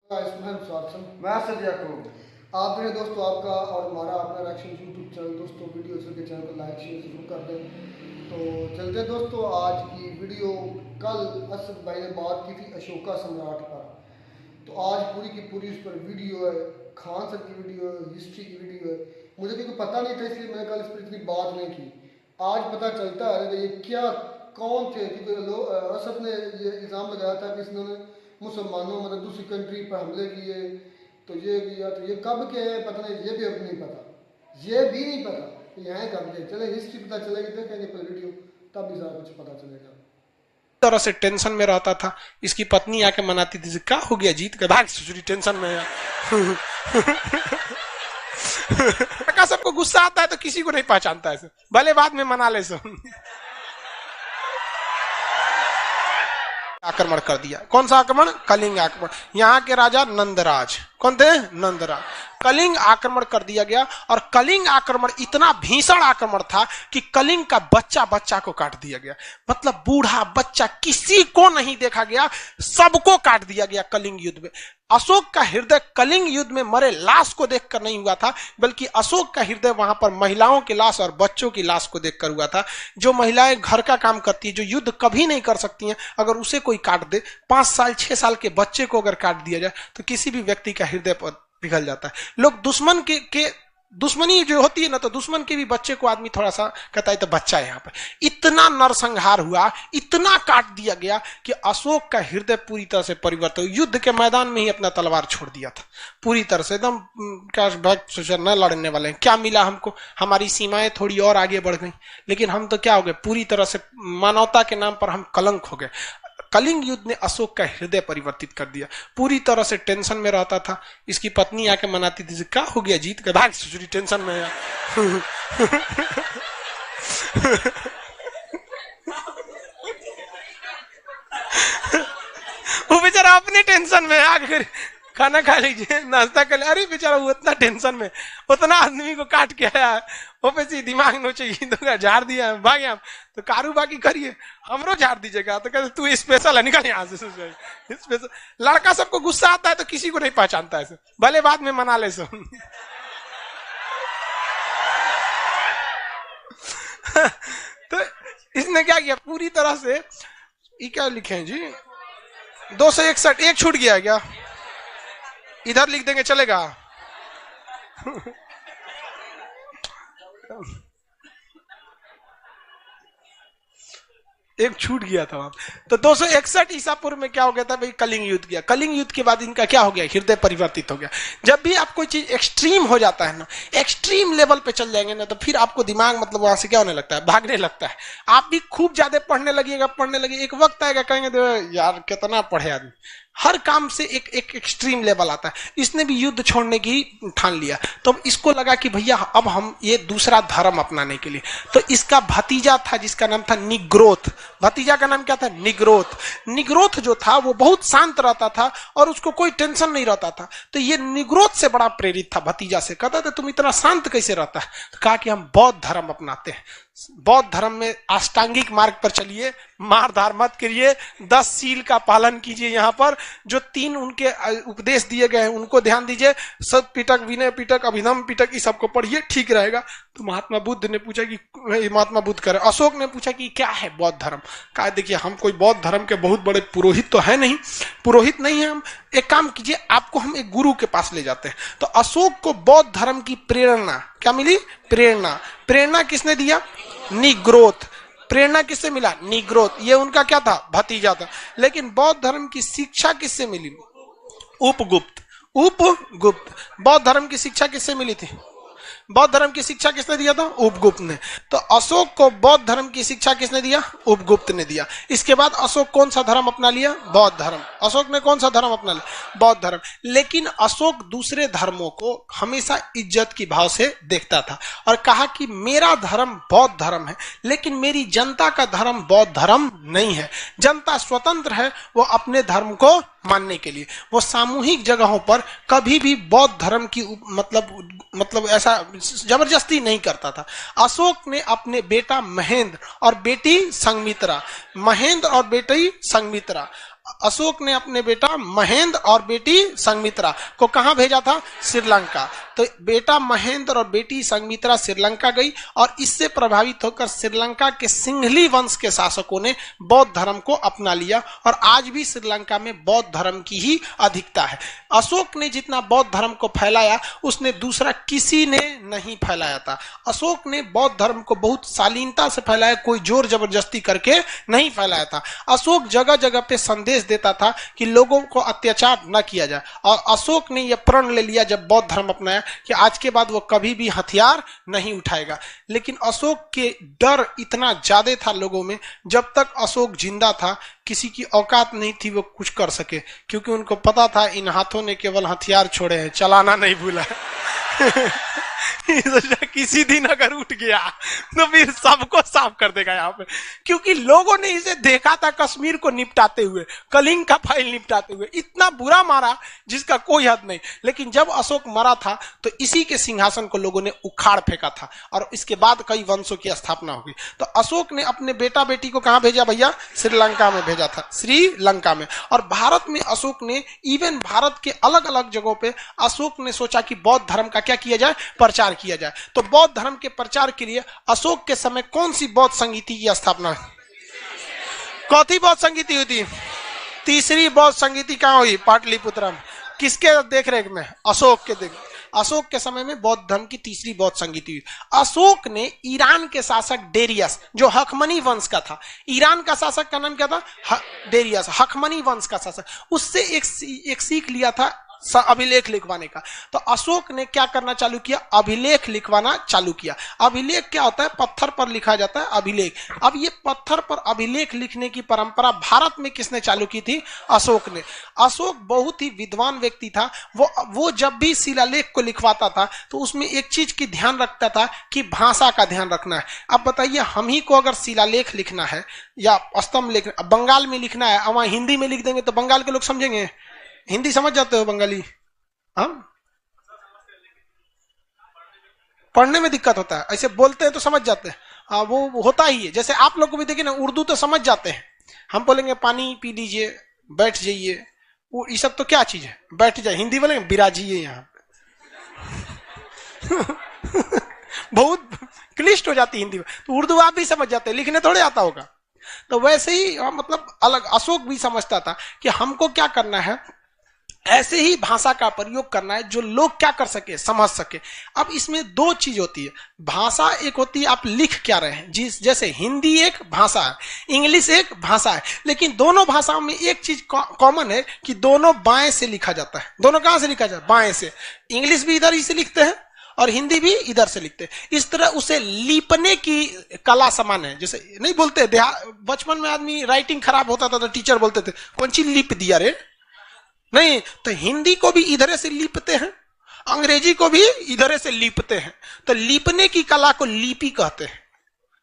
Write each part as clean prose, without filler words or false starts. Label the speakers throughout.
Speaker 1: आप मेरे दोस्तों आपका और हमारा अपना रिएक्शन यूट्यूब चैनल दोस्तों वीडियो के चैनल को लाइक शेयर जरूर कर दें। तो चलते दोस्तों आज की वीडियो। कल असद भाई ने बात की थी अशोका सम्राट पर, तो आज पूरी की पूरी उस पर वीडियो है, खान सर की वीडियो है, हिस्ट्री की वीडियो है। मुझे क्योंकि पता नहीं था इसलिए मैंने कल इस पर इतनी बात नहीं की। आज पता चलता है कि ये क्या कौन थे, क्योंकि असद ने ये इल्ज़ाम लगाया था कि इसने मुसलमानों मतलब दूसरी कंट्री पर हमले किए, तो ये किया, तो ये कब के हैं पता नहीं, ये भी अब नहीं पता, ये भी नहीं पता यहाँ कब के। चले हिस्ट्री पता चलेगी, देखेंगे पर वीडियो तब भी सारा कुछ पता चलेगा।
Speaker 2: तरह से टेंशन में रहता था। इसकी पत्नी आके मनाती थी, क्या हो गया जीत गए, भाग ससुरी टेंशन में है। सबको गुस्सा आता है तो किसी को नहीं पहचानता है, भले बाद में मना ले सो। आक्रमण कर दिया। कौन सा आक्रमण? कलिंग आक्रमण। यहाँ के राजा नंदराज कौन थे? नंदराज। कलिंग आक्रमण कर दिया गया और कलिंग आक्रमण इतना भीषण आक्रमण था कि कलिंग का बच्चा बच्चा को काट दिया गया। मतलब बूढ़ा बच्चा किसी को नहीं देखा गया, सबको काट दिया गया कलिंग युद्ध में। अशोक का हृदय कलिंग युद्ध में मरे लाश को देखकर नहीं हुआ था, बल्कि अशोक का हृदय वहां पर महिलाओं की लाश और बच्चों की लाश को देखकर हुआ था। जो महिलाएं घर का काम करती है, जो युद्ध कभी नहीं कर सकती हैं, अगर उसे कोई काट दे, 5 साल 6 साल के बच्चे को अगर काट दिया जाए तो किसी भी व्यक्ति का हृदय पर पिघल जाता है। लोग दुश्मन के दुश्मनी जो होती है ना, तो दुश्मन के भी बच्चे को आदमी थोड़ा सा कहता है तो बच्चा है। यहाँ पर इतना नरसंहार हुआ, इतना काट दिया गया कि अशोक का हृदय पूरी तरह से परिवर्तन। युद्ध के मैदान में ही अपना तलवार छोड़ दिया था पूरी तरह से, एकदम क्या न लड़ने वाले हैं, क्या मिला हमको, हमारी सीमाएं थोड़ी और आगे बढ़ गई, लेकिन हम तो क्या हो गए, पूरी तरह से मानवता के नाम पर हम कलंक हो गए। कलिंग युद्ध ने अशोक का हृदय परिवर्तित कर दिया। पूरी तरह से टेंशन में रहता था। इसकी पत्नी आके मनाती थी, क्या हो गया जीत गए, भाग ससुरी टेंशन में है। वो बेचारा अपनी टेंशन में आकर खाना खा लीजिए, नाश्ता कर ले, अरे बेचारा वो इतना टेंशन में, उतना आदमी को काट के आया है, वो पे दिमाग नोचे तो झाड़ दिया, भाग यहाँ तो कारू बाकी करिए, हमरो झाड़ दीजिएगा। तो कहते तू स्पेशल है, निकल यहाँ से। स्पेशल लड़का सबको गुस्सा आता है तो किसी को नहीं पहचानता है, भले बाद में मना ले सो। तो इसने क्या किया, पूरी तरह से ये क्या लिखे हैं जी, 261 एक छूट गया क्या, इधर लिख देंगे चलेगा। एक छूट गया था वहां। तो 261 ईसा पूर्व में क्या हो गया था भाई, कलिंग युद्ध गया। कलिंग युद्ध के बाद इनका क्या हो गया, हृदय परिवर्तित हो गया। जब भी आप कोई चीज एक्सट्रीम हो जाता है ना, एक्सट्रीम लेवल पे चल जाएंगे ना, तो फिर आपको दिमाग मतलब वहां से क्या होने लगता है, भागने लगता है। आप भी खूब ज्यादा पढ़ने लगिएगा, एक वक्त आएगा कहेंगे यार कितना पढ़े आदमी। हर काम से एक एक्सट्रीम लेवल आता है। इसने भी युद्ध छोड़ने की ठान लिया, तो इसको लगा कि भैया अब हम ये दूसरा धर्म अपनाने के लिए। तो इसका भतीजा था जिसका नाम था निग्रोथ। भतीजा का नाम क्या था, निग्रोथ। निग्रोथ जो था वो बहुत शांत रहता था और उसको कोई टेंशन नहीं रहता था। तो ये निग्रोथ से बड़ा प्रेरित था, भतीजा से। कहता था तुम इतना शांत कैसे रहता है, तो कहा कि हम बौद्ध धर्म अपनाते हैं। बौद्ध धर्म में अष्टांगिक मार्ग पर चलिए, मारधार मत करिए, 10 सील का पालन कीजिए। यहाँ पर जो 3 उनके उपदेश दिए गए हैं उनको ध्यान दीजिए। सत पिटक, विनय पिटक, अभिनव पिटक, इस सबको पढ़िए, ठीक रहेगा। तो महात्मा बुद्ध ने पूछा कि महात्मा बुद्ध करे, अशोक ने पूछा कि क्या है बौद्ध धर्म। कहा देखिए हम कोई बौद्ध धर्म के बहुत बड़े पुरोहित तो है नहीं, पुरोहित नहीं है हम। एक काम कीजिए, आपको हम एक गुरु के पास ले जाते हैं। तो अशोक को बौद्ध धर्म की प्रेरणा क्या मिली, प्रेरणा किसने दिया, निग्रोथ। प्रेरणा किससे मिला, निग्रोथ। ये उनका क्या था, भतीजा था। लेकिन बौद्ध धर्म की शिक्षा किससे मिली, उपगुप्त। बौद्ध धर्म की शिक्षा किससे मिली थी, बौद्ध धर्म की शिक्षा किसने दिया था, उपगुप्त ने। तो अशोक को बौद्ध धर्म की शिक्षा किसने दिया, उपगुप्त ने दिया। इसके बाद अशोक कौन सा धर्म अपना लिया, बौद्ध धर्म। अशोक ने कौन सा धर्म अपना लिया, बौद्ध धर्म। लेकिन अशोक दूसरे धर्मों को हमेशा इज्जत की भाव से देखता था और कहा कि मेरा धर्म बौद्ध धर्म है, लेकिन मेरी जनता का धर्म बौद्ध धर्म नहीं है। जनता स्वतंत्र है वो अपने धर्म को मानने के लिए। वो सामूहिक जगहों पर कभी भी बौद्ध धर्म की मतलब ऐसा जबरदस्ती नहीं करता था। अशोक ने अपने बेटा महेंद्र और बेटी संघमित्रा, अशोक ने अपने बेटा महेंद्र और बेटी संघमित्रा को कहां भेजा था? श्रीलंका। तो बेटा महेंद्र और बेटी संघमित्रा श्रीलंका गई और इससे प्रभावित होकर श्रीलंका के सिंघली वंश के शासकों ने बौद्ध धर्म को अपना लिया और आज भी श्रीलंका में बौद्ध धर्म की ही अधिकता है। अशोक ने जितना बौद्ध धर्म को फैलाया उसने दूसरा किसी ने नहीं फैलाया था। अशोक ने बौद्ध धर्म को बहुत शालीनता से फैलाया, कोई जोर जबरदस्ती करके नहीं फैलाया था। अशोक जगह जगह पे संदेश देता था कि लोगों को अत्याचार न किया जाए और अशोक ने यह प्रण ले लिया जब बौद्ध धर्म अपनाया कि आज के बाद वो कभी भी हथियार नहीं उठाएगा। लेकिन अशोक के डर इतना ज्यादा था लोगों में, जब तक अशोक जिंदा था किसी की औकात नहीं थी वो कुछ कर सके, क्योंकि उनको पता था इन हाथों ने केवल हथियार छोड़े हैं, चलाना नहीं भूला। किसी दिन अगर उठ गया तो फिर सबको साफ कर देगा यहाँ पे, क्योंकि लोगों ने इसे देखा था कश्मीर को निपटाते हुए, कलिंग का फाइल निपटाते हुए, इतना बुरा मारा जिसका कोई हद नहीं। लेकिन जब अशोक मरा था तो इसी के सिंहासन को लोगों ने उखाड़ फेंका था और इसके बाद कई वंशों की स्थापना होगी। तो अशोक ने अपने बेटा बेटी को कहां भेजा भैया? श्रीलंका में भेजा था, श्रीलंका में। और भारत में अशोक ने इवन भारत के अलग अलग जगहों पे अशोक ने सोचा कि बौद्ध धर्म का क्या किया जाए? प्रचार किया जाए। तो बौद्ध धर्म के प्रचार के लिए अशोक के समय कौन सी बौद्ध संगीति की स्थापना हुई? कौथी बौद्ध संगीति हुई थी? तीसरी बौद्ध संगीति कहां हुई? पाटलिपुत्र में। किसके देखरेख में? अशोक के देख। अशोक के समय में बौद्ध धर्म की तीसरी बौद्ध संगीति हुई। अशोक ने ईरान के शासक डेरियस, जो हखमनी वंश का था, ईरान का शासक का नाम क्या था? डेरियस, हखमनी वंश का शासक, उससे एक सीख लिया था अभिलेख लिखवाने का। तो अशोक ने क्या करना चालू किया? अभिलेख लिखवाना चालू किया। अभिलेख क्या होता है? पत्थर पर लिखा जाता है अभिलेख। अब ये पत्थर पर अभिलेख लिखने की परंपरा भारत में किसने चालू की थी? अशोक ने। अशोक बहुत ही विद्वान व्यक्ति था। वो जब भी शिलालेख को लिखवाता था तो उसमें एक चीज की ध्यान रखता था कि भाषा का ध्यान रखना है। अब बताइए, हम ही को अगर शिलालेख लिखना है या स्तंभ लिखना, बंगाल में लिखना है, वहां हिंदी में लिख देंगे तो बंगाल के लोग समझेंगे? हिंदी समझ जाते हो बंगाली? हम पढ़ने में दिक्कत होता है, ऐसे बोलते हैं तो समझ जाते हैं। वो होता ही है। जैसे आप लोग को भी देखिए ना, उर्दू तो समझ जाते हैं। हम बोलेंगे पानी पी लीजिए, बैठ जाइए, वो ये सब तो क्या चीज है? बैठ जाए। हिंदी बोलेंगे बिराजिए यहाँ बहुत क्लिष्ट हो जाती है हिंदी में। तो उर्दू आप भी समझ जाते हैं, लिखने थोड़े आता होगा। तो वैसे ही मतलब अलग अशोक भी समझता था कि हमको क्या करना है, ऐसे ही भाषा का प्रयोग करना है जो लोग क्या कर सके, समझ सके। अब इसमें दो चीज होती है। भाषा एक होती है आप लिख क्या रहे हैं, जैसे हिंदी एक भाषा है, इंग्लिश एक भाषा है, लेकिन दोनों भाषाओं में एक चीज कॉमन है कि दोनों बाएं से लिखा जाता है। दोनों कहां से लिखा जाता है? बाएं से। इंग्लिश भी इधर ही से लिखते हैं और हिंदी भी इधर से लिखते हैं। इस तरह उसे लिपने की कला समान है। जैसे नहीं बोलते, बचपन में आदमी राइटिंग खराब होता था तो टीचर बोलते थे कौन सी लिप दिया रे? नहीं, तो हिंदी को भी इधर से लिपते हैं, अंग्रेजी को भी इधर से लिपते हैं। तो लिपने की कला को लिपि कहते हैं।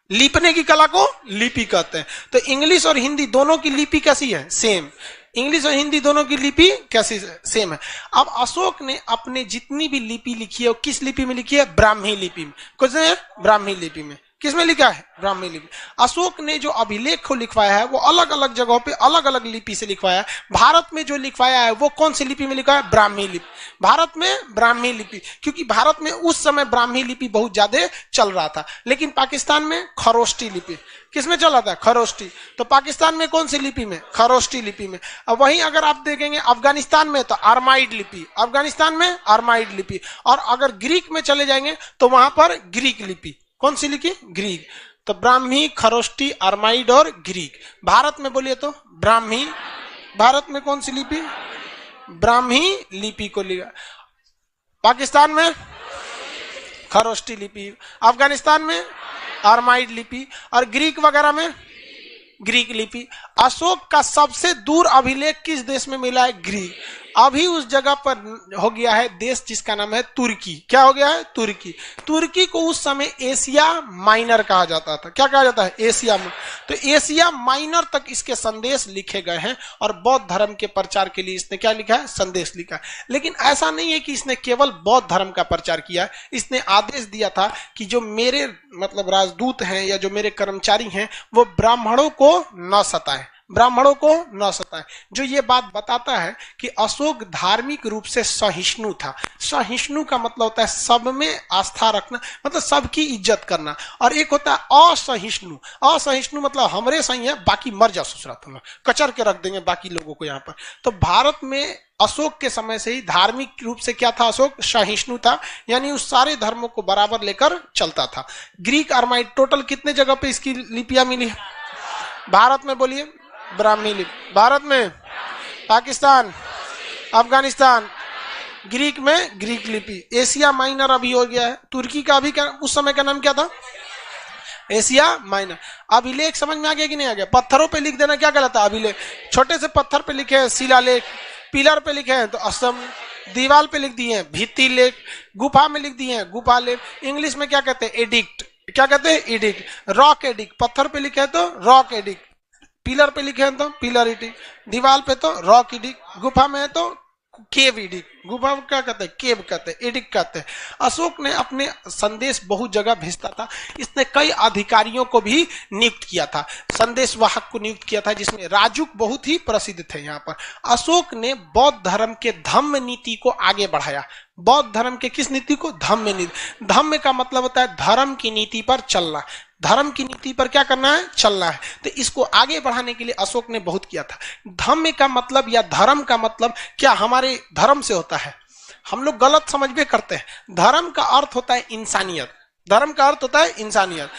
Speaker 2: लिपने की कला को लिपि कहते हैं। तो इंग्लिश और हिंदी दोनों की लिपि कैसी है? सेम। इंग्लिश और हिंदी दोनों की लिपि कैसी? सेम है। अब अशोक ने अपने जितनी भी लिपि लिखी है वो किस लिपि में लिखी है? ब्राह्मी लिपि में। कुछ है ब्राह्मी लिपि में। किसमें लिखा है? ब्राह्मी लिपि। अशोक ने जो अभिलेख को लिखवाया है वो अलग अलग जगहों पे अलग अलग लिपि से लिखवाया है। भारत में जो लिखवाया है वो कौन सी लिपि में लिखा है? ब्राह्मी लिपि। भारत में ब्राह्मी लिपि, क्योंकि भारत में उस समय ब्राह्मी लिपि बहुत ज्यादा चल रहा था। लेकिन पाकिस्तान में खरोष्टी लिपि। किसमें चला था? खरोष्टी। तो पाकिस्तान में कौन सी लिपि में? खरोष्टी लिपि में। अब वहीं अगर आप देखेंगे अफगानिस्तान में तो आर्माइड लिपि, अफगानिस्तान में आर्माइड लिपि। और अगर ग्रीक में चले जाएंगे तो वहां पर ग्रीक लिपि। कौन सी लिखी? ग्रीक। तो ब्राह्मी, खरोष्टी, आर्माइड और ग्रीक। भारत में बोलिए तो ब्राह्मी। भारत में कौन सी लिपि? ब्राह्मी लिपि को लिखा। पाकिस्तान में खरोष्टी लिपि, अफगानिस्तान में आर्माइड लिपि और ग्रीक वगैरह में ग्रीक लिपि। अशोक का सबसे दूर अभिलेख किस देश में मिला है? ग्रीक। अभी उस जगह पर हो गया है देश जिसका नाम है तुर्की। क्या हो गया है? तुर्की। तुर्की को उस समय एशिया माइनर कहा जाता था। क्या कहा जाता है? एशिया में। तो एशिया माइनर तक इसके संदेश लिखे गए हैं और बौद्ध धर्म के प्रचार के लिए इसने क्या लिखा है? संदेश लिखा है। लेकिन ऐसा नहीं है कि इसने केवल बौद्ध धर्म का प्रचार किया। इसने आदेश दिया था कि जो मेरे मतलब राजदूत हैं या जो मेरे कर्मचारी हैं वो ब्राह्मणों को न सताएं, ब्राह्मणों को न सताए। जो ये बात बताता है कि अशोक धार्मिक रूप से सहिष्णु था। सहिष्णु का मतलब होता है सब में आस्था रखना, मतलब सबकी इज्जत करना। और एक होता है असहिष्णु। असहिष्णु मतलब हमरे सही है, बाकी मर जा ससुरा, तुम कचर के रख देंगे बाकी लोगों को यहाँ पर। तो भारत में अशोक के समय से ही धार्मिक रूप से क्या था, अशोक सहिष्णु था, यानी उस सारे धर्मों को बराबर लेकर चलता था। ग्रीक अर्माइड टोटल कितने जगह पे इसकी लिपियां मिली है भारत में, बोलिए? ब्राह्मी लिपि भारत में, पाकिस्तान, अफगानिस्तान, ग्रीक में ग्रीक लिपि। एशिया माइनर अभी हो गया है, तुर्की का अभी क्या उस समय का नाम क्या था, एशिया माइनर। अभिलेख समझ में आ गया कि नहीं आ गया? पत्थरों पे लिख देना क्या कहलाता है, अभिलेख। छोटे से पत्थर पे लिखे हैं शिलालेख, पिलर पे लिखे हैं तो असम, दीवार पे लिख दिए हैं भित्ति लेख, गुफा में लिख दिए हैं गुफा लेख। इंग्लिश में क्या कहते हैं, एडिक्ट। क्या कहते हैं, एडिक्ट। रॉक एडिक्ट, पत्थर पे लिखे हैं तो रॉक एडिक्ट, पिलर पे लिखे हैं तो पिलर एडिक्ट, दीवार पे तो रॉक एडिक्ट, गुफा में है तो केव एडिक्ट। गुफा क्या कहते हैं, केव कहते हैं, एडिक्ट कहते हैं। अशोक ने अपने संदेश बहुत जगह भेजता था। इसने कई अधिकारियों को भी नियुक्त किया था, संदेश वाहक को नियुक्त किया था, जिसमें राजुक बहुत ही प्रसिद्ध थे। यहाँ पर अशोक ने बौद्ध धर्म के धम्म नीति को आगे बढ़ाया। बौद्ध धर्म के किस नीति को, धम्म नीति। धम्म का मतलब होता है धर्म की नीति पर चलना, धर्म की नीति पर क्या करना है, चलना है। तो इसको आगे बढ़ाने के लिए अशोक ने बहुत किया था। धम्म का मतलब या धर्म का मतलब क्या हमारे धर्म से होता है, हम लोग गलत समझ भी करते हैं। धर्म का अर्थ होता है इंसानियत, धर्म का अर्थ होता है इंसानियत,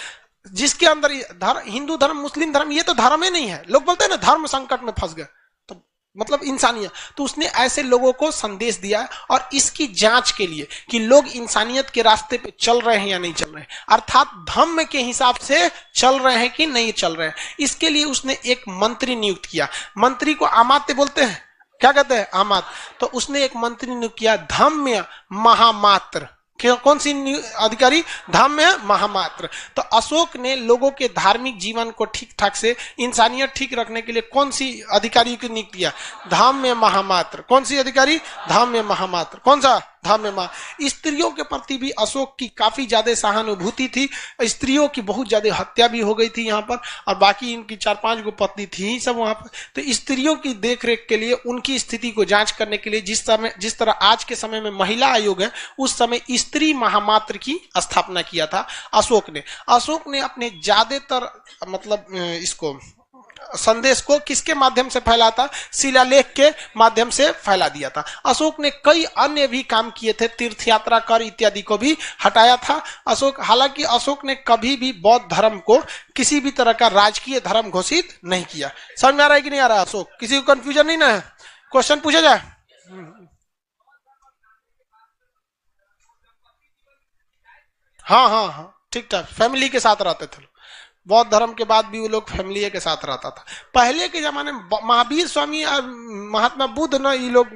Speaker 2: जिसके अंदर हिंदू धर्म, मुस्लिम धर्म, ये तो धर्म ही नहीं है। लोग बोलते हैं ना धर्म संकट में फंस गए, तो मतलब इंसानियत। तो उसने ऐसे लोगों को संदेश दिया और इसकी जांच के लिए कि लोग इंसानियत के रास्ते पे चल रहे हैं या नहीं चल रहे हैं, अर्थात धम्म के हिसाब से चल रहे हैं कि नहीं चल रहे हैं। इसके लिए उसने एक मंत्री नियुक्त किया। मंत्री को अमात्य बोलते हैं, क्या कहते हैं, अमात्य। तो उसने एक मंत्री नियुक्त किया, धम्म महामात्र। कौन सी अधिकारी, धम्म महामात्र। तो अशोक ने लोगों के धार्मिक जीवन को ठीक ठाक से, इंसानियत ठीक रखने के लिए कौन सी अधिकारी को नियुक्त किया, धम्म महामात्र। कौन सी अधिकारी, धम्म महामात्र। कौन सा, धम्म महा। स्त्रियों के प्रति भी अशोक की काफी ज्यादा सहानुभूति थी। स्त्रियों की बहुत ज्यादा हत्या भी हो गई थी यहाँ पर, और बाकी इनकी 4-5 गो पत्नी थी ही सब वहां पर। तो स्त्रियों की देखरेख के लिए, उनकी स्थिति को जांच करने के लिए जिस तरह आज के समय में महिला आयोग है, उस समय स्त्री महामात्र की स्थापना किया था अशोक ने। अशोक ने अपने ज्यादातर मतलब इसको संदेश को किसके माध्यम से फैला था, शिलालेख के माध्यम से फैला दिया था। अशोक ने कई अन्य भी काम किए थे, तीर्थ यात्रा कर इत्यादि को भी हटाया था अशोक। हालांकि अशोक ने कभी भी बौद्ध धर्म को किसी भी तरह का राजकीय धर्म घोषित नहीं किया। समझ में आ रहा है कि नहीं आ रहा अशोक? किसी को कंफ्यूजन नहीं ना है? क्वेश्चन पूछा जाए? हाँ हाँ हाँ, ठीक ठाक, फैमिली के साथ रहते थे। बौद्ध धर्म के बाद भी वो लोग फैमिली के साथ रहता था। पहले के जमाने में महावीर स्वामी और महात्मा बुद्ध ना, ये लोग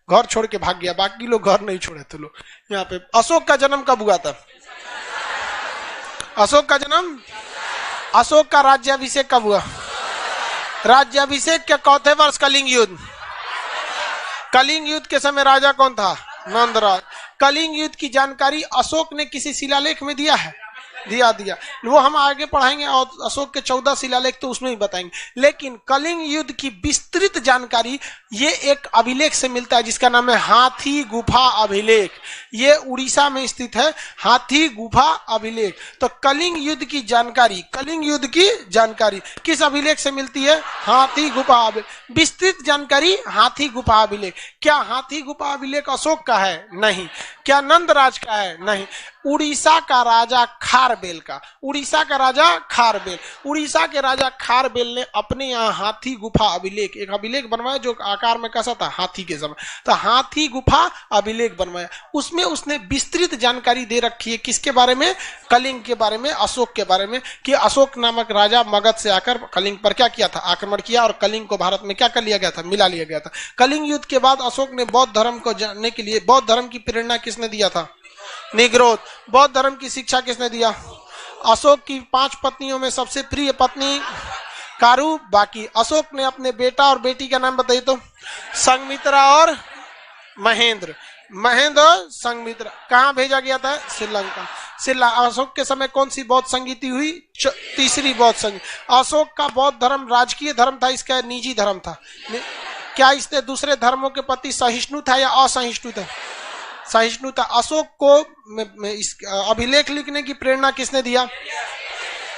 Speaker 2: घर छोड़ के भाग गया, बाकी लोग घर नहीं छोड़े थे लोग यहाँ पे। अशोक का जन्म कब हुआ था? अशोक का जन्म, अशोक का राज्याभिषेक कब हुआ? राज्याभिषेक के चौथे वर्ष कलिंग युद्ध। कलिंग युद्ध के समय राजा कौन था? नंदराज। कलिंग युद्ध की जानकारी अशोक ने किसी शिलालेख में दिया है? दिया। वो हम आगे पढ़ाएंगे, और अशोक के 14 शिलालेख तो उसमें ही बताएंगे। लेकिन कलिंग युद्ध की विस्तृत जानकारी ये एक अभिलेख से मिलता है, जिसका नाम है हाथी गुफा अभिलेख। ये उड़ीसा में स्थित है, हाथी गुफा अभिलेख। तो कलिंग युद्ध की जानकारी, कलिंग युद्ध की जानकारी किस अभिलेख से मिलती है? हाथी गुफा अभिलेख। विस्तृत जानकारी हाथी गुफा अभिलेख। क्या हाथी गुफा अभिलेख अशोक का है? नहीं। क्या नंदराज का है? नहीं। उड़ीसा का राजा खारबेल का, उड़ीसा का राजा खारबेल, उड़ीसा के राजा खारबेल ने अपने यहाँ हाथी गुफा अभिलेख, एक अभिलेख बनवाया जो आकार में कैसा था, हाथी के समय। तो हाथी गुफा अभिलेख बनवाया, उसमें उसने विस्तृत जानकारी दे रखी है किसके बारे में? कलिंग के बारे में, अशोक के बारे में, कि अशोक नामक राजा मगध से आकर कलिंग पर क्या किया था? आक्रमण किया, और कलिंग को भारत में क्या कर लिया गया था? मिला लिया गया था। कलिंग युद्ध के बाद अशोक ने बौद्ध धर्म को जानने के लिए, बौद्ध धर्म की प्रेरणा किसने दिया था? निग्रोध। बौद्ध धर्म की शिक्षा किसने दिया? अशोक की 5 पत्नियों में सबसे प्रिय पत्नी कारु। बाकी अशोक ने अपने बेटा और बेटी का नाम बताइए तो? संघमित्रा और महेंद्र, महेंद्र संघमित्रा कहाँ भेजा गया था? श्रीलंका। अशोक के समय कौन सी बौद्ध संगीति हुई? तीसरी बौद्ध संगीति। अशोक का बौद्ध धर्म राजकीय धर्म था, इसका निजी धर्म था। क्या इसने दूसरे धर्मों के प्रति सहिष्णु था या असहिष्णु था? सहिष्णु था। अशोक को इस अभिलेख लिखने की प्रेरणा किसने दिया?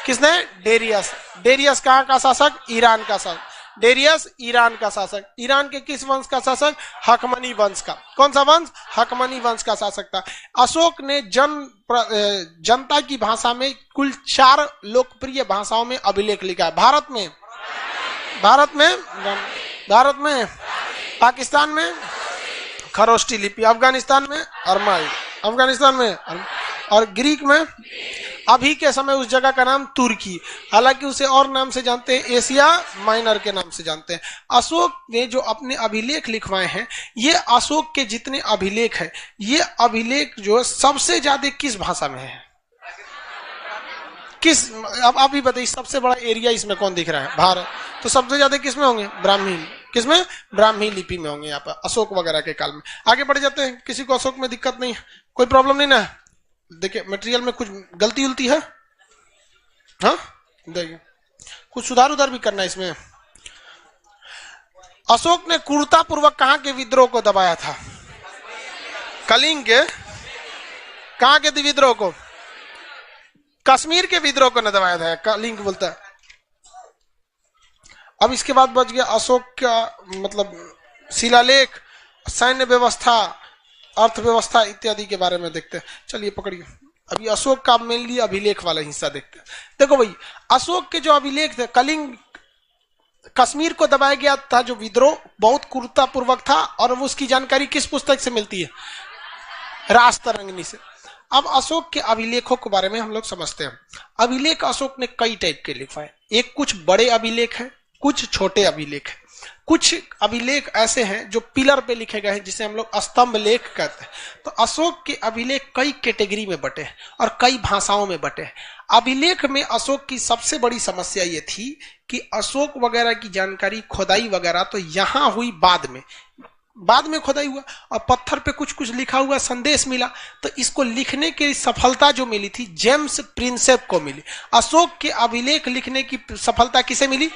Speaker 2: किसने? डेरियस। डेरियस कहाँ का शासक? ईरान का शासक। डेरियस ईरान का शासक। ईरान के किस वंश का शासक? हकमनी वंश का। कौन सा वंश? हकमनी वंश का शासक था। अशोक ने जनता की भाषा में कुल 4 लोकप्रिय भाषाओं में अभिलेख लिखा है। भारत में पाकिस्तान में खरोष्टी लिपि, अफगानिस्तान में और ग्रीक में। अभी के समय उस जगह का नाम तुर्की, हालांकि उसे और नाम से जानते हैं, एशिया माइनर के नाम से जानते हैं। अशोक ने जो अपने अभिलेख लिखवाए हैं, ये अशोक के जितने अभिलेख हैं, ये अभिलेख जो सबसे ज्यादा किस भाषा में है? किस? अब आप ही बताइए, सबसे बड़ा एरिया इसमें कौन दिख रहा है? भारत। तो सबसे ज्यादा किस में होंगे? ब्राह्मी। किसमें? ब्राह्मी लिपि में होंगे यहाँ पर, अशोक वगैरह के काल में। आगे बढ़ जाते हैं। किसी को अशोक में दिक्कत नहीं है? कोई प्रॉब्लम नहीं ना? देखिए मटेरियल में कुछ गलती उलती है? हाँ देखिए, कुछ सुधार उधार भी करना है इसमें। अशोक ने क्रूरता पूर्वक कहां के विद्रोह को दबाया था? कलिंग के। कहां के विद्रोह को? कश्मीर के विद्रोह को न दबाया था, कलिंग बोलता है। अब इसके बाद बच गया अशोक का मतलब शिलालेख, सैन्य व्यवस्था, अर्थव्यवस्था इत्यादि के बारे में देखते हैं। चलिए पकड़िए, अभी अशोक का मेनली अभिलेख वाला हिस्सा देखते हैं। देखो भाई, अशोक के जो अभिलेख थे, कलिंग कश्मीर को दबाया गया था जो विद्रोह बहुत क्रूरतापूर्वक था, और उसकी जानकारी किस पुस्तक से मिलती है? राजतरंगिणी से। अब अशोक के अभिलेखों के बारे में हम लोग समझते हैं। अभिलेख अशोक ने कई टाइप के लिखवाए। एक कुछ बड़े अभिलेख हैं, कुछ छोटे अभिलेख हैं। कुछ अभिलेख ऐसे हैं जो पिलर पे लिखे गए हैं, जिसे हम लोग स्तंभ लेख कहते हैं। तो अशोक के अभिलेख कई कैटेगरी में बटे हैं और कई भाषाओं में बटे हैं। अभिलेख में अशोक की सबसे बड़ी समस्या ये थी कि अशोक वगैरह की जानकारी, खोदाई वगैरह तो यहां हुई बाद में खोदाई हुआ, और पत्थर पे कुछ कुछ लिखा हुआ संदेश मिला। तो इसको लिखने की सफलता जो मिली थी, जेम्स प्रिंसेप को मिली। अशोक के अभिलेख लिखने की सफलता किसे मिली?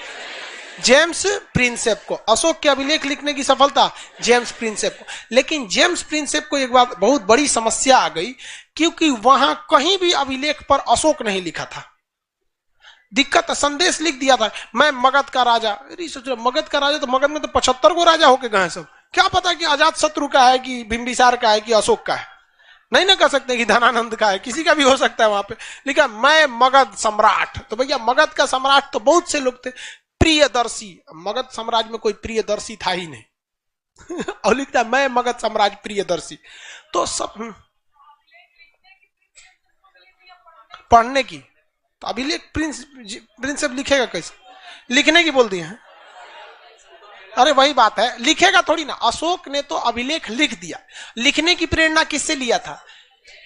Speaker 2: जेम्स प्रिंसेप को। अशोक के अभिलेख लिखने की सफलता जेम्स प्रिंसेप को। लेकिन जेम्स प्रिंसेप को एक बात बहुत बड़ी समस्या आ गई, क्योंकि वहां कहीं भी अभिलेख पर अशोक नहीं लिखा था। दिक्कत, संदेश लिख दिया था, मैं मगध का राजा। अरे सोच रहे मगध का राजा, तो मगध में तो 75 को राजा होके गए सब। क्या पता कि अजात शत्रु का है, कि बिंबिसार का है, कि अशोक का है। नहीं ना कह सकते कि धनानंद का है, किसी का भी हो सकता है। वहां पे लिखा मैं मगध सम्राट। तो भैया मगध का सम्राट तो बहुत से लोग थे। प्रियदर्शी, मगध साम्राज्य में कोई प्रियदर्शी था ही नहीं। और लिखता है मैं मगध साम्राज्य प्रियदर्शी। तो सब पढ़ने की, तो अभिलेख प्रिंसेप लिखेगा कैसे? लिखने की बोल दिए हैं। अरे वही बात है, लिखेगा थोड़ी ना। अशोक ने तो अभिलेख लिख दिया। लिखने की प्रेरणा किससे लिया था?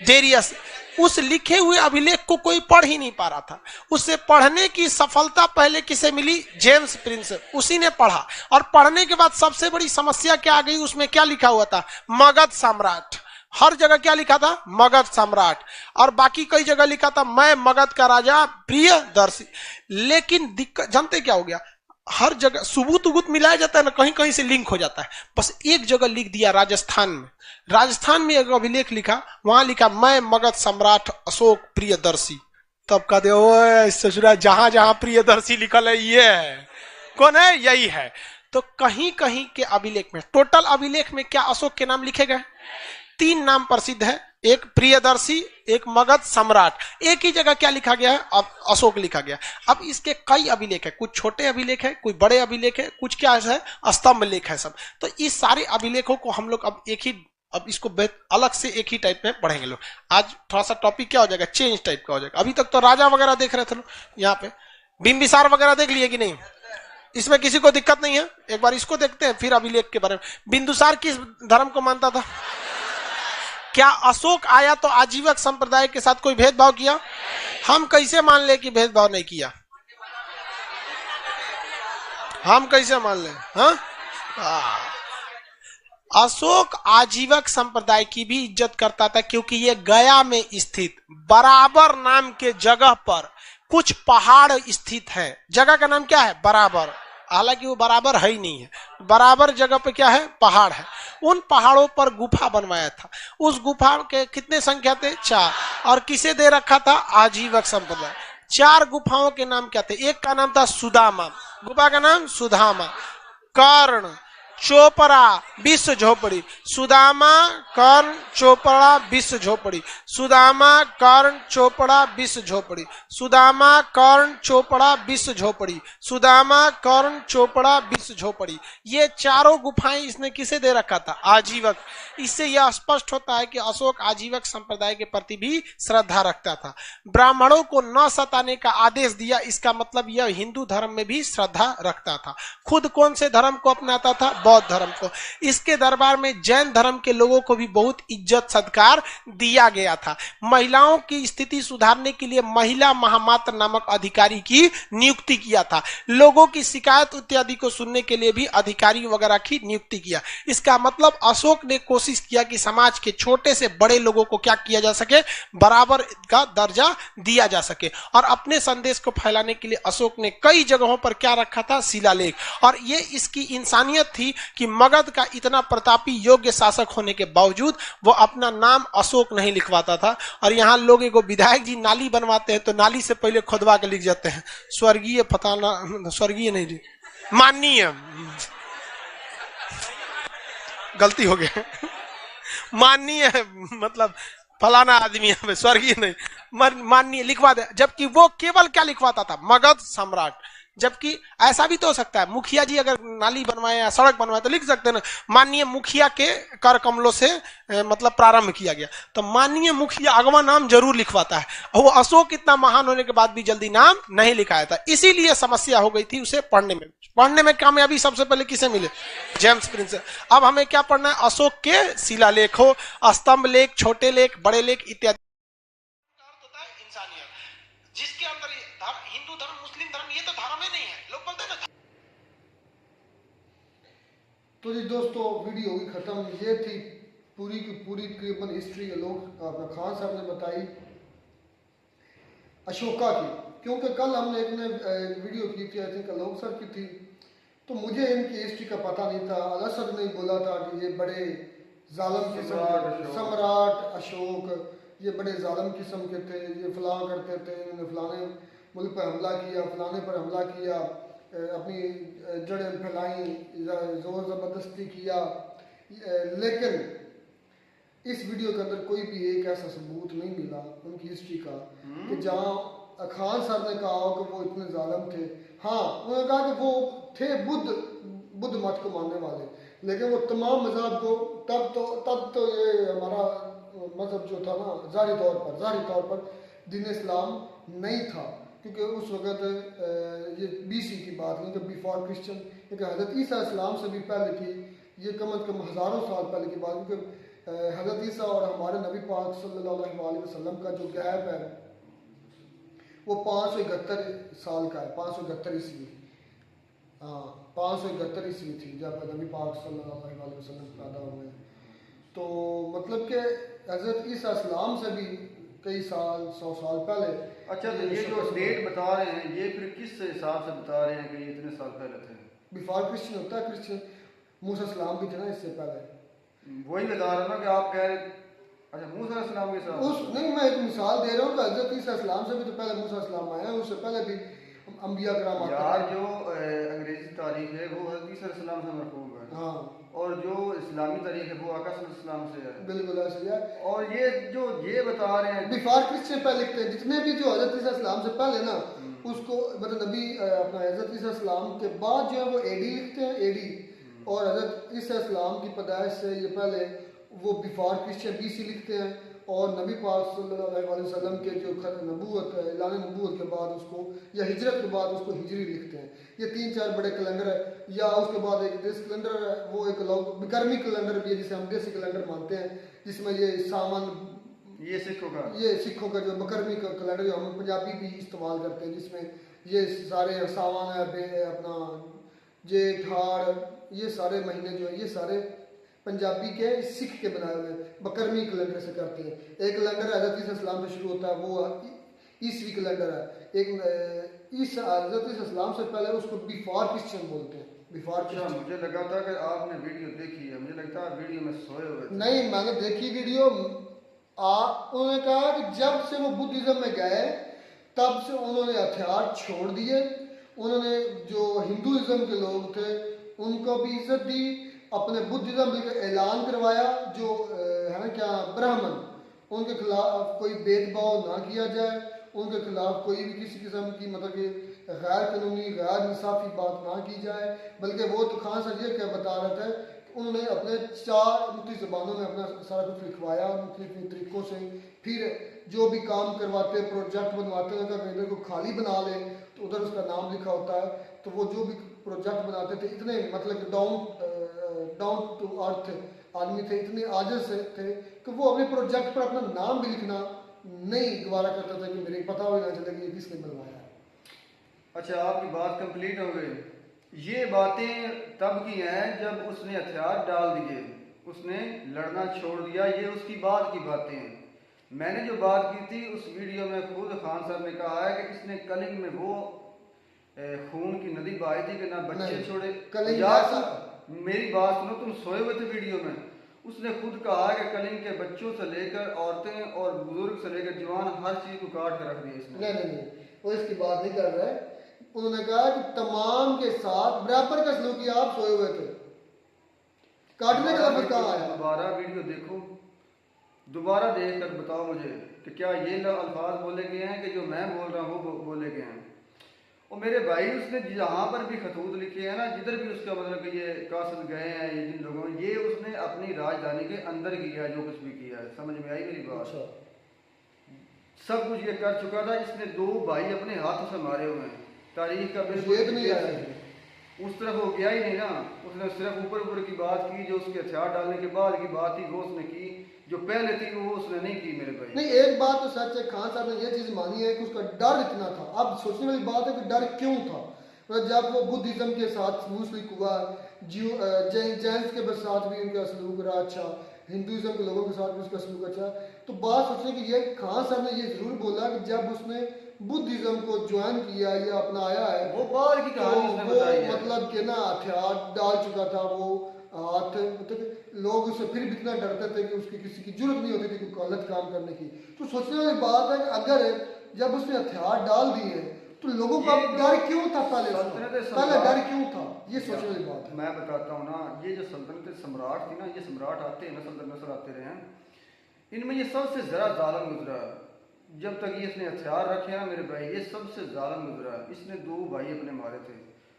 Speaker 2: डेरियस। उस लिखे हुए अभिलेख को कोई पढ़ ही नहीं पा रहा था। उसे पढ़ने की सफलता पहले किसे मिली? James Prinsep. उसी ने पढ़ा, और पढ़ने के बाद सबसे बड़ी समस्या क्या आ गई? उसमें क्या लिखा हुआ था? मगध सम्राट। हर जगह क्या लिखा था? मगध सम्राट। और बाकी कई जगह लिखा था मैं मगध का राजा प्रियदर्शी। लेकिन दिक्कत जानते क्या हो गया? हर जगह सुबूत उबूत मिलाया जाता है ना, कहीं कहीं से लिंक हो जाता है। बस एक जगह लिख दिया, राजस्थान में। राजस्थान में एक अभिलेख लिखा, वहां लिखा मैं मगध सम्राट अशोक प्रियदर्शी। तब कहते ओए ससुरा, जहां जहां प्रियदर्शी लिखल है ये है। कौन है? यही है। तो कहीं कहीं के अभिलेख में, टोटल अभिलेख में क्या अशोक के नाम लिखे गए? 3 नाम प्रसिद्ध है, एक प्रियदर्शी, एक मगध सम्राट। एक ही जगह क्या लिखा गया है? अब अशोक लिखा गया। अब इसके कई अभिलेख है, कुछ छोटे अभिलेख है, कुछ बड़े अभिलेख है, कुछ क्या है स्तंभ लेख है सब। तो इस सारे अभिलेखों को हम लोग अब इसको अलग से एक ही टाइप में पढ़ेंगे लोग। आज थोड़ा सा टॉपिक क्या हो जाएगा? चेंज टाइप का हो जाएगा। अभी तक तो राजा वगैरह देख रहे थे लोग, यहाँ पे बिंबिसार वगैरह देख लिए कि नहीं? इसमें किसी को दिक्कत नहीं है? एक बार इसको देखते हैं, फिर अभिलेख के बारे में। बिंदुसार किस धर्म को मानता था? क्या अशोक आया तो आजीवक संप्रदाय के साथ कोई भेदभाव किया? हम कैसे मान ले कि भेदभाव नहीं किया? हम कैसे मान ले? हाँ, अशोक आजीवक संप्रदाय की भी इज्जत करता था, क्योंकि ये गया में स्थित बराबर नाम के जगह पर कुछ पहाड़ स्थित है। जगह का नाम क्या है? बराबर। हालांकि वो बराबर है ही नहीं है, बराबर जगह पे क्या है? पहाड़ है। उन पहाड़ों पर गुफा बनवाया था। उस गुफा के कितने संख्या थे? 4। और किसे दे रखा था? आजीवक संप्रदाय। 4 गुफाओं के नाम क्या थे? एक का नाम था सुदामा, गुफा का नाम सुदामा, कर्ण, चोपड़ा, विश्व झोपड़ी। सुदामा, कर्ण, चोपड़ा, विश्व झोपड़ी। सुदामा, कर्ण, चोपड़ा, विश्व झोपड़ी। सुदामा, कर्ण, चोपड़ा, विश्व झोपड़ी। सुदामा, कर्ण, चोपड़ा, विश्व झोपड़ी। ये 4 गुफाएं इसने किसे दे रखा था? आजीवक। इससे यह स्पष्ट होता है कि अशोक आजीवक संप्रदाय के प्रति भी श्रद्धा रखता था। ब्राह्मणों को न सताने का आदेश दिया, इसका मतलब यह हिंदू धर्म में भी श्रद्धा रखता था। खुद कौन से धर्म को अपनाता था? बौद्ध धर्म को। इसके दरबार में जैन धर्म के लोगों को भी बहुत इज्जत सत्कार दिया गया था। महिलाओं की स्थिति सुधारने के लिए महिला महामात्र नामक अधिकारी की नियुक्ति किया था। लोगों की शिकायत इत्यादि को सुनने के लिए भी अधिकारी वगैरह की नियुक्ति किया। इसका मतलब अशोक ने कोशिश किया कि समाज के छोटे से बड़े लोगों को क्या किया जा सके? बराबर का दर्जा दिया जा सके। और अपने संदेश को फैलाने के लिए अशोक ने कई जगहों पर क्या रखा था? शिलालेख। और ये इसकी इंसानियत थी कि मगध का इतना प्रतापी योग्य शासक होने के बावजूद वो अपना नाम अशोक नहीं लिखवाता था। और यहाँ लोग एगो विधायक जी नाली बनवाते हैं तो नाली से पहले खुदवा के लिख जाते हैं स्वर्गीय फताना, स्वर्गीय नहीं जी, माननीय, गलती हो गया, माननीय मतलब फलाना आदमी है, स्वर्गीय नहीं, माननीय लिखवा दे। जबकि वो केवल क्या लिखवाता था? मगध सम्राट। जबकि ऐसा भी तो हो सकता है, मुखिया जी अगर नाली बनवाए या सड़क बनवाए तो लिख सकते हैं ना, माननीय मुखिया के कर कमलों से मतलब प्रारंभ किया गया। तो माननीय मुखिया अगवा नाम जरूर लिखवाता है। वो अशोक इतना महान होने के बाद भी जल्दी नाम नहीं लिखाया था, इसीलिए समस्या हो गई थी उसे पढ़ने में कामयाबी सबसे पहले किसे मिले? James Prince. अब हमें क्या पढ़ना है? अशोक के शिलालेख हो, स्तंभ लेख, छोटे लेख, बड़े लेख इत्यादि। जिसके अंदर हिंदू धर्म, मुस्लिम धर्म, ये तो धर्म ही नहीं है। लोग बोलते हैं ना।
Speaker 1: तो जी दोस्तों, वीडियो होगी खत्म। ये थी पूरी की पूरी तकरीबन हिस्ट्री लोग खान साहब ने बताई अशोका की। क्योंकि कल हमने एक ने वीडियो की थी, आई थिंक अलोक सर की थी, तो मुझे इनकी हिस्ट्री का पता नहीं था। अलसद ने बोला था कि ये बड़े जालिम किस्म के सम्राट अशोक, ये बड़े जालिम किस्म के थे, ये फलां करते थे, इन्होंने फलाने मुल्क पर हमला किया, फलाने पर हमला किया, अपनी जड़ें फैलाई, जोर ज़बरदस्ती किया। लेकिन इस वीडियो के अंदर कोई भी एक ऐसा सबूत नहीं मिला उनकी हिस्ट्री का कि जहाँ खान साहब ने कहा हो कि वो इतने जालिम थे। हाँ, उन्होंने कहा कि वो थे बुद्ध मत को मानने वाले, लेकिन वो तमाम मज़हब को तब तो ये हमारा मज़हब जो था ना, ज़ाहिरी तौर पर दीन इस्लाम नहीं था, क्योंकि उस वक़्त ये BC की बात नहीं, कि बिफोर क्रिश्चियन, क्योंकि हज़रत ईसा इस्लाम से भी पहले थी, ये कम अज़ कम हज़ारों साल पहले की बात। क्योंकि हज़रत ईसा और हमारे नबी पाक सल्लल्लाहु अलैहि वसल्लम का जो गैप है वो 571 साल का है, 571 ईस्वी। हाँ, 571 ईस्वी थी जब नबी पाक सल्लल्लाहु अलैहि वसल्लम पैदा हुए। तो मतलब कि हज़रत ईसा इस्लाम से भी कई साल, 100 साल पहले।
Speaker 3: अच्छा, तो ये जो डेट बता रहे हैं, ये फिर किस हिसाब से बता रहे हैं कि ये इतने साल पहले थे?
Speaker 1: बिफोर क्रिश्चियन होता है, क्रिश्चियन मूसा इस्लाम भी थे ना इससे पहले।
Speaker 3: वही बता रहा ना कि आप कह रहे, अच्छा मूसा इस्लाम के साथ
Speaker 1: उस नहीं, मैं एक मिसाल दे रहा हूँ कि हज़रत ईसा इस्लाम से भी तो पहले मूसा इस्लाम आया है, उससे पहले भी अंबिया कराम आते
Speaker 3: यार।
Speaker 1: हैं।
Speaker 3: जो अंग्रेजी तारीख है वो हज़रत ईसा इस्लाम से मरकूब है,
Speaker 1: हाँ,
Speaker 3: और जो इस्लामी तारीख है वो आका इस्लाम से है।
Speaker 1: बिल्कुल ऐसे ही है।
Speaker 3: और ये बता रहे हैं
Speaker 1: बिफोर क्रिश्चियन पहले लिखते हैं, जितने भी जो हज़रत ईसा इस्लाम से पहले ना, उसको मतलब नबी अपना हज़रत ईसा इस्लाम के बाद जो है वो AD लिखते हैं, AD। और हज़रत ईसा इस्लाम की पैदाइश से ये पहले वो बिफोर क्रिश्चियन BC लिखते हैं। और नबी पाक सल्लल्लाहु अलैहि वसल्लम के जो नबूवत है, ऐलान नबूवत के बाद उसको, या हिजरत के बाद उसको हिजरी लिखते हैं। ये 3-4 बड़े कैलेंडर है। या उसके बाद एक देसी कैलेंडर है, वो एक लोग बिकर्मी कैलेंडर भी है जिसे हम देसी कैलेंडर मानते हैं, जिसमें ये सामान, ये सिखों का जो बकरमी का कैलेंडर जो हम पंजाबी भी इस्तेमाल करते हैं, जिसमें ये सारे सामान है, अपना जेठ हाड़, ये सारे महीने जो है ये सारे पंजाबी के सिख के बनाए हुए बकरमी कैलेंडर से करते हैं। एक कैलेंडर हजरत ईसा इस्लाम से शुरू होता है, वो ईसवी कैलेंडर है। एक हजरत ईसा इस्लाम से पहले उसको बिफोर क्रिश्चियन बोलते हैं, बिफोर
Speaker 3: अच्छा,
Speaker 1: क्रिश्चियन।
Speaker 3: मुझे लगा था कि आपने वीडियो देखी है, मुझे लगता है वीडियो में सोए हुए थे।
Speaker 1: नहीं, मैंने देखी वीडियो। उन्होंने कहा कि जब से वो बुद्धिज्म में गए तब से उन्होंने हथियार छोड़ दिए। उन्होंने जो हिंदुइज्म के लोग थे उनको भी इज्जत दी, अपने बुद्धिज्म का ऐलान करवाया। जो है ना क्या ब्राह्मण, उनके खिलाफ कोई भेदभाव ना किया जाए, उनके खिलाफ कोई भी किसी किस्म की मतलब कि गैर कानूनी गैर इंसाफी बात ना की जाए। बल्कि वो तो खान सर ये क्या बता रहे थे कि उन्होंने अपने 4 मुख्तलिफ ज़बानों में अपना सारा कुछ लिखवाया मुख्तलिफ तरीक़ों से। फिर जो भी काम करवाते प्रोजेक्ट बनवाते हैं, अगर इधर को खाली बना ले तो उधर उसका नाम लिखा होता है। तो वो जो भी प्रोजेक्ट बनाते थे इतने मतलब डाउन टू अर्थ आदमी थे, इतने आजिज़ से थे कि वो अपने प्रोजेक्ट पर अपना नाम भी लिखना नहीं गवारा करता था कि मेरे पता भी ना चले कि ये किसने बनवाया है।
Speaker 3: अच्छा, आपकी बात कंप्लीट हो गई। ये बातें तब की हैं जब उसने हथियार डाल दिए, उसने लड़ना छोड़ दिया, ये उसकी बाद की बातें हैं। मैंने जो बात की थी उस वीडियो में खुद खान साहब ने कहा है कि इसने कलिंग में वो खून की नदी बहाई थी कि ना बच्चे छोड़े।
Speaker 1: कलिंग
Speaker 3: यार
Speaker 1: ऐसा-
Speaker 3: मेरी बात सुनो, तुम सोए हुए थे वीडियो में। उसने खुद कहा है कि कलिंग के बच्चों से लेकर औरतें और बुजुर्ग से लेकर जवान हर चीज को काट कर रख दिया इसने।
Speaker 1: नहीं, वो इसकी बात नहीं कर रहे। उन्होंने कहा कि तमाम के साथ बराबर का सलूक किया। आप सोए हुए थे, काटने का लफ्ज़ कहाँ आया?
Speaker 3: दोबारा वीडियो देखो, दोबारा देख कर बताओ मुझे कि क्या ये अल्फाज बोले गए हैं कि जो मैं बोल रहा हूँ वो बोले गए हैं। और मेरे भाई उसने जहाँ पर भी खतूत लिखे हैं ना, जिधर भी उसका मतलब कि ये कासिद गए हैं ये जिन लोगों, ये उसने अपनी राजधानी के अंदर किया है जो कुछ भी किया है। समझ में आई मेरी बात?
Speaker 1: अच्छा,
Speaker 3: सब कुछ ये कर चुका था। इसने 2 भाई अपने हाथों से मारे हुए हैं। तारीख का बिल्कुल
Speaker 1: ये तो नहीं आया।
Speaker 3: उस तरफ वो गया ही नहीं ना। उसने सिर्फ ऊपर ऊपर की बात की, जो उसके हथियार डालने के बाद की बात थी वो उसने की, जो पहले थी वो उसने नहीं की मेरे भाई।
Speaker 1: नहीं, एक बात तो सच है, खान साहब ने ये चीज़ मानी है कि उसका डर इतना था। अब सोचने वाली बात है कि डर क्यों था। मतलब जब वो बुद्धिज्म के साथ मुस्लिक हुआ, जैन्स के साथ भी उनका सलूक रहा अच्छा, हिंदुइज्म के लोगों के साथ भी उसका सलूक अच्छा। तो बात सोचने की ये खान साहब ने ये ज़रूर बोला कि जब उसने बुद्धिज्म को ज्वाइन किया या अपनाया है,
Speaker 3: वो बाद की
Speaker 1: तो
Speaker 3: कहानी उसने
Speaker 1: वो
Speaker 3: बताई है।
Speaker 1: मतलब कि ना हथियार डाल चुका था वो हाथ, मतलब लोग उससे फिर भी इतना डरते थे कि उसकी किसी की जरूरत नहीं होती थी कोई गलत काम करने की। तो सोचने वाली बात है कि अगर जब उसने हथियार डाल दिए तो लोगों का
Speaker 3: ये
Speaker 1: डर क्यों था? पहले डर क्यों था, ये सोचने वाली बात है।
Speaker 3: मैं बताता हूँ ना, ये जो सल्तनत सम्राट थी ना, ये सम्राट आते हैं नस्ल नस्ल आते रहे हैं, इनमें ये सबसे ज़रा जालिम गुजरा। जब तक ये इसने हथियार रखे हैं मेरे भाई, ये सबसे जालिम गुजरा। इसने 2 भाई अपने मारे थे।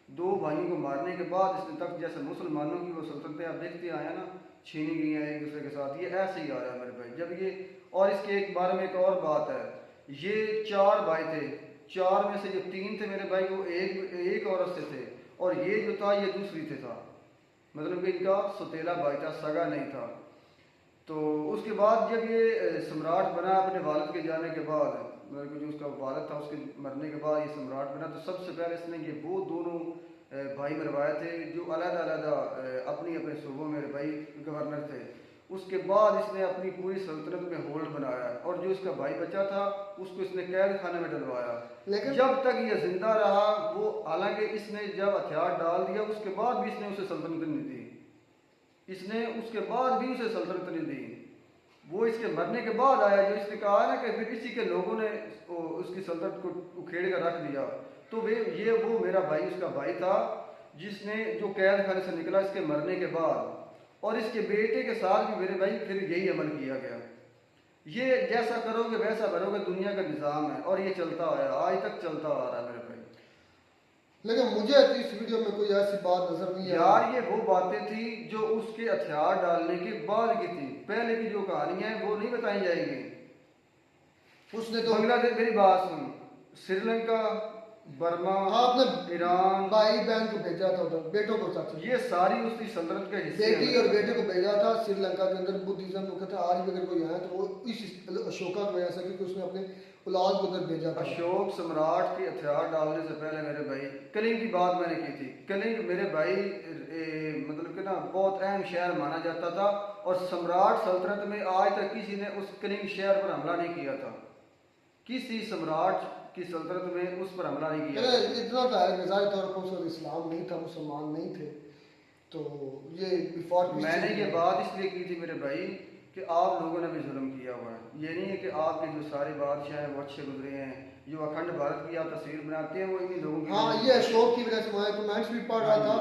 Speaker 3: 2 भाइयों को मारने के बाद इसने तक जैसे मुसलमानों की वो सल्तनतें आप देखते आए ना, छीनी गई हैं एक दूसरे के साथ, ये ऐसे ही आ रहा है मेरे भाई। जब ये और इसके एक बारे में एक और बात है, ये 4 भाई थे, 4 में से जो 3 थे मेरे भाई वो एक औरत से थे, और ये जो था ये दूसरी से था। मतलब कि इनका सौतेला भाई था, सगा नहीं था। तो उसके बाद जब ये सम्राट बना अपने वालिद के जाने के बाद, मतलब जो उसका वालिद था उसके मरने के बाद ये सम्राट बना, तो सबसे पहले इसने ये वो दोनों भाई मरवाए थे जो अलग-अलग अपनी अपने सूबों में भाई गवर्नर थे। उसके बाद इसने अपनी पूरी सल्तनत में होल्ड बनाया, और जो इसका भाई बचा था उसको इसने कैद खाने में डलवाया।
Speaker 1: लेकिन
Speaker 3: जब तक ये जिंदा रहा वो, हालांकि इसने जब हथियार डाल दिया उसके बाद भी इसने उसे सल्तनत नहीं दी, इसने उसके बाद भी उसे सल्तनत नहीं दी। वो इसके मरने के बाद आया, जो इसने कहा ना कि फिर इसी के लोगों ने उसकी सल्तनत को उखेड़ कर रख दिया। तो वो मेरा भाई उसका भाई था जिसने जो कैद खाने से निकला इसके मरने के बाद, और इसके बेटे के साथ भी मेरे भाई फिर यही अमल किया गया। ये जैसा करोगे वैसा भरोगे, दुनिया का निज़ाम है और ये चलता आया, आज तक चलता आ रहा है मेरे भाई।
Speaker 1: लेकिन मुझे इस वीडियो में कोई ऐसी बात नजर नहीं आई।
Speaker 3: यार ये वो बातें थी जो उसके हथियार डालने के बाद की थी, पहले की जो कहानियां हैं वो नहीं बताई जाएंगी।
Speaker 1: उसने तो
Speaker 3: बांग्लादेश, मेरी बात सुन, श्रीलंका, बर्मा,
Speaker 1: आपने
Speaker 3: ईरान,
Speaker 1: भाई बहन को भेजा था उधर, बेटों को साथ,
Speaker 3: ये सारी उसकी सल्तनत के हिस्से
Speaker 1: बेटी
Speaker 3: हैं।
Speaker 1: और बेटे को भेजा था श्रीलंका के अंदर। बुद्धिज्म को कहता आज भी अगर कोई आए तो वो इस अशोका की वजह से, क्योंकि उसने अपने औलाद को उधर भेजा था।
Speaker 3: अशोक सम्राट के हथियार डालने से पहले मेरे भाई कलिंग की बात मैंने की थी। कलिंग मेरे भाई मतलब कि ना बहुत अहम शहर माना जाता था और सम्राट सल्तनत में आज तक किसी ने उस कलिंग शहर पर हमला नहीं किया था। किसी सम्राट की सल्तनत में उस पर हमला नहीं किया था।
Speaker 1: इतना था कि ज़ाहिर तौर पर उस वक्त इस्लाम नहीं था, मुसलमान नहीं थे, तो ये बिफोर
Speaker 3: मैंने ये बात इसलिए की थी मेरे भाई कि आप लोगों ने भी जुल्म किया हुआ है। ये नहीं है कि आपके जो सारे बादशाह हैं वो अच्छे गुजरे हैं, जो अखंड भारत की आप तस्वीर बनाते हैं वो इन्हीं लोगों की।
Speaker 1: हाँ, ये अशोक की वजह से मैं कमेंट्स भी पढ़ रहा था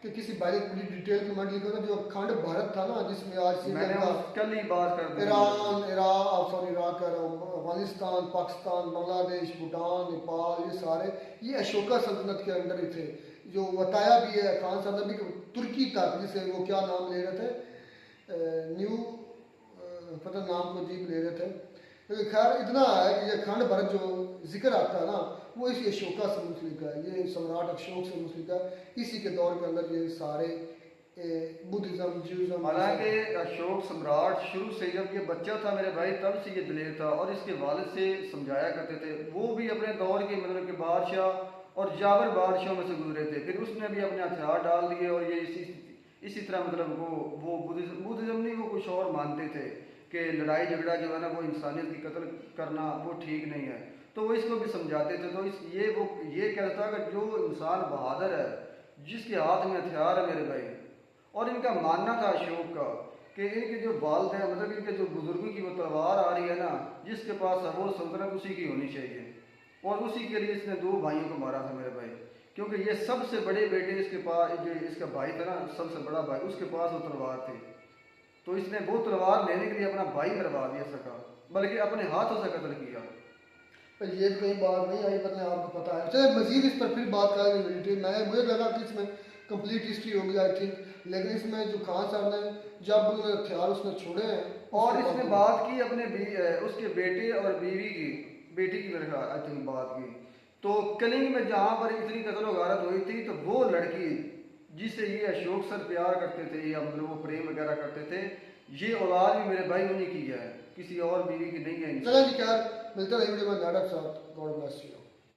Speaker 1: कि किसी भाई बड़ी डिटेल कमेंट लिखा था, जो अखंड भारत था ना, जिसमें आज
Speaker 3: मैंने कल ही बात कर दी।
Speaker 1: ईरान, इराक कह रहा हूँ, अफगानिस्तान, पाकिस्तान, बांग्लादेश, भूटान, नेपाल, ये सारे ये अशोका सल्तनत के अंदर ही थे। जो बताया भी है खान साहब ने भी, तुर्की तक, जिसे वो क्या नाम ले रहे थे, न्यू पता नाम को अजीब ले रहे थे, लेकिन खैर इतना है कि ये अखंड भारत जो जिक्र आता है ना, वो इसी अशोका से मुंसलिक है, ये सम्राट अशोक से मुंसलिक है। इसी के दौर के अंदर ये सारे बुद्धिज्म, ज्यूइज्म।
Speaker 3: हालांकि अशोक सम्राट शुरू से जब ये बच्चा था मेरे भाई तब से ये दिलेर था और इसके वालिद से समझाया करते थे। वो भी अपने दौर के मतलब के बादशाह और जाबर बादशाहों में से गुजरे थे, फिर उसने भी अपने हथियार डाल दिए और ये इसी तरह मतलब वो बुद्धिज्म नहीं, वो कुछ और मानते थे कि लड़ाई झगड़ा जो है ना वो इंसानियत की कत्ल करना वो ठीक नहीं है, तो वो इसको भी समझाते थे। तो ये कहता था कि जो इंसान बहादुर है, जिसके हाथ में हथियार है मेरे भाई, और इनका मानना था अशोक का कि इनके जो वालिद हैं मतलब इनके जो बुजुर्गों की वो तलवार आ रही है ना, जिसके पास है वो सल्तनत उसी की होनी चाहिए। और उसी के लिए इसने 2 भाइयों को मारा था मेरे भाई, क्योंकि ये सबसे बड़े बेटे इसके पास, जो इसका भाई था ना सबसे बड़ा भाई, उसके पास वो तलवार थी, तो इसने वो तलवार लेने के लिए अपना भाई मरवा दिया सका, बल्कि अपने हाथों से कत्ल किया।
Speaker 1: पर ये तो कहीं बात नहीं आई, पता आपको पता है। चलिए मजीद इस पर फिर बात करेंगे डिटेल। मुझे लगा कि इसमें कंप्लीट हिस्ट्री होगी आई थिंक, लेकिन इसमें जो खान साहब ने जब उन्होंने हथियार उसने छोड़े हैं,
Speaker 3: और इसने बात की अपने उसके बेटे और बीवी की, बेटी की मेरे आई थिंक बात की, तो कलिंग में जहाँ पर इतनी कत्ल वगारत हुई थी, तो वो लड़की जिसे ये अशोक सर प्यार करते थे या मतलब वो प्रेम वगैरह करते थे, ये औलाद भी मेरे भाई उन्हीं की है, किसी और बीवी की नहीं है।
Speaker 1: चलिए जी, खैर मिलते रहे वीडियो में। God bless you.